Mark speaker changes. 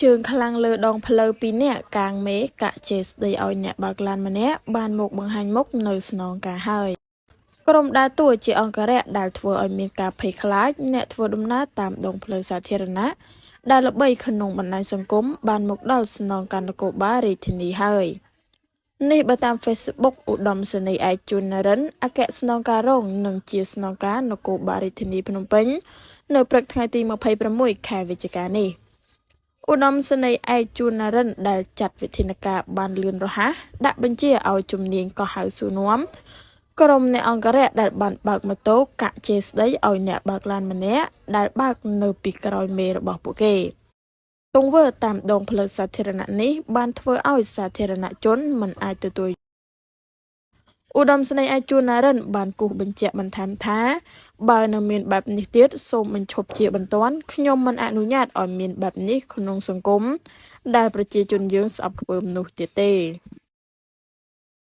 Speaker 1: Trường khả năng lơ đong phơ pi nè càng mế cả chết đầy oi nè bạc lan mà nè ban một bằng hành mốc nơi snon cả hai. Krom đa tuổi chỉ ông cả rẽ đào thua ở miền cà phê khá nè thua đâm ná tạm đồng phơ sa thiên nã đa lập bay khẩn nông bản này sông cúm ban một đào snon cả nó cổ ba rì thì ní hơi. Ní bà tam Facebook ụ đom sân này ai chun nà rấn á kẹ snon cả rong nâng chia snon cả nó cổ ba rì thì ní phnom penh nơi bạc thay tì mà phây pra mùi khai về chả ní. ឧត្តមសេនីយ៍ឯកជួននរិនដែលចាត់វិធានការបបានលឿនរហ័សដាក់បញ្ជាឲ្យជំនាញកោះហៅសួរនាំក្រុមអ្នកអង្គរៈដែលបានបើកម៉ូតូកាក់ជេស្ដីឲ្យអ្នកបើកឡានម្នាក់ដែលបើកនៅពីក្រោយមេរបស់ពួកគេទង្វើតាមដងផ្លូវសាធារណៈនេះបានធ្វើឲ្យសាធារណជនមិនអាចទទួល ឧត្តមសេនីយ៍ឯកជួននរិនបានគូសបញ្ជាក់បន្ថែមថាបើនៅមានបែបនេះទៀតសូមបញ្ឈប់ជាបន្ទាន់ខ្ញុំមិនអនុញ្ញាតឲ្យមានបែបនេះក្នុងសង្គមដែលប្រជាជនយើងស្អប់ខ្ពើមនោះទៀតទេ